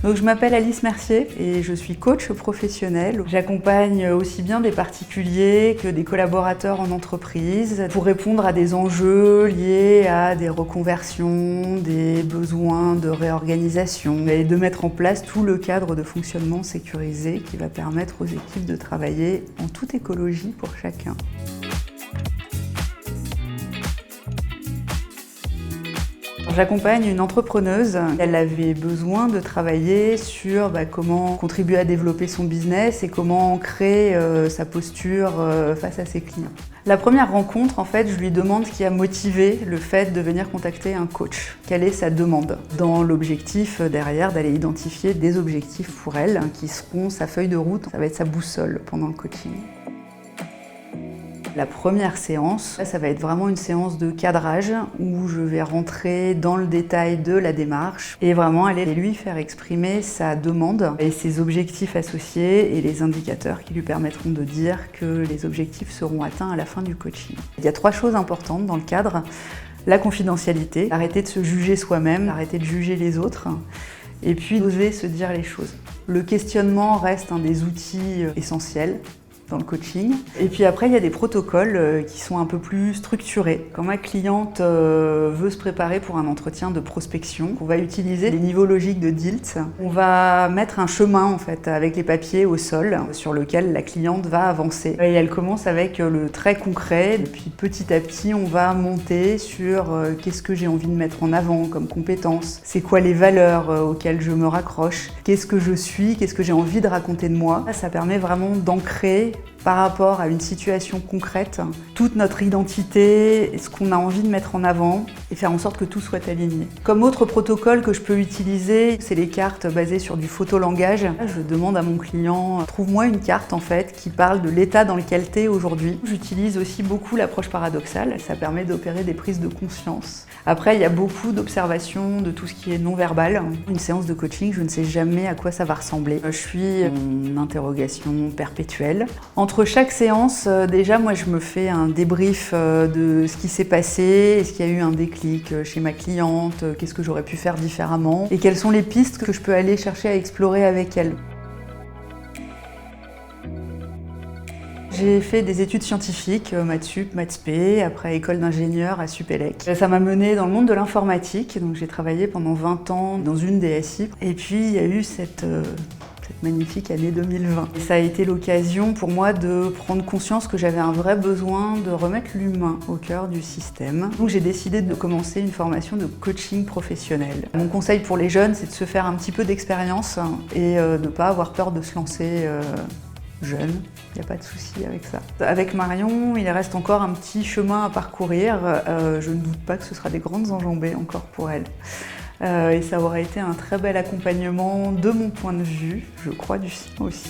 Donc je m'appelle Alice Mercier et je suis coach professionnel. J'accompagne aussi bien des particuliers que des collaborateurs en entreprise pour répondre à des enjeux liés à des reconversions, des besoins de réorganisation et de mettre en place tout le cadre de fonctionnement sécurisé qui va permettre aux équipes de travailler en toute écologie pour chacun. J'accompagne une entrepreneuse. Elle avait besoin de travailler sur comment contribuer à développer son business et comment créer sa posture face à ses clients. La première rencontre, en fait, je lui demande ce qui a motivé le fait de venir contacter un coach. Quelle est sa demande? Dans l'objectif derrière d'aller identifier des objectifs pour elle qui seront sa feuille de route. Ça va être sa boussole pendant le coaching. La première séance, ça va être vraiment une séance de cadrage où je vais rentrer dans le détail de la démarche et vraiment aller lui faire exprimer sa demande et ses objectifs associés et les indicateurs qui lui permettront de dire que les objectifs seront atteints à la fin du coaching. Il y a 3 choses importantes dans le cadre. La confidentialité, arrêter de se juger soi-même, arrêter de juger les autres et puis oser se dire les choses. Le questionnement reste un des outils essentiels dans le coaching. Et puis après, il y a des protocoles qui sont un peu plus structurés. Quand ma cliente veut se préparer pour un entretien de prospection, on va utiliser les niveaux logiques de DILT. On va mettre un chemin en fait avec les papiers au sol sur lequel la cliente va avancer. Et elle commence avec le très concret. Et puis petit à petit, on va monter sur qu'est-ce que j'ai envie de mettre en avant comme compétence. C'est quoi les valeurs auxquelles je me raccroche. Qu'est-ce que je suis, qu'est-ce que j'ai envie de raconter de moi. Ça permet vraiment d'ancrer par rapport à une situation concrète, toute notre identité, ce qu'on a envie de mettre en avant et faire en sorte que tout soit aligné. Comme autre protocole que je peux utiliser, c'est les cartes basées sur du photolangage. Je demande à mon client, trouve-moi une carte en fait qui parle de l'état dans lequel tu es aujourd'hui. J'utilise aussi beaucoup l'approche paradoxale, ça permet d'opérer des prises de conscience. Après, il y a beaucoup d'observations de tout ce qui est non-verbal. Une séance de coaching, je ne sais jamais à quoi ça va ressembler. Je suis en interrogation perpétuelle. Entre chaque séance, déjà, moi, je me fais un débrief de ce qui s'est passé, est-ce qu'il y a eu un déclic chez ma cliente, qu'est-ce que j'aurais pu faire différemment et quelles sont les pistes que je peux aller chercher à explorer avec elle. J'ai fait des études scientifiques, maths sup, maths spé, après école d'ingénieur à Supélec. Ça m'a menée dans le monde de l'informatique, donc j'ai travaillé pendant 20 ans dans une DSI. Et puis il y a eu cette magnifique année 2020. Et ça a été l'occasion pour moi de prendre conscience que j'avais un vrai besoin de remettre l'humain au cœur du système. Donc j'ai décidé de commencer une formation de coaching professionnel. Mon conseil pour les jeunes, c'est de se faire un petit peu d'expérience et de ne pas avoir peur de se lancer jeune, il n'y a pas de souci avec ça. Avec Marion, il reste encore un petit chemin à parcourir. Je ne doute pas que ce sera des grandes enjambées encore pour elle. Et ça aura été un très bel accompagnement de mon point de vue, je crois du sien aussi.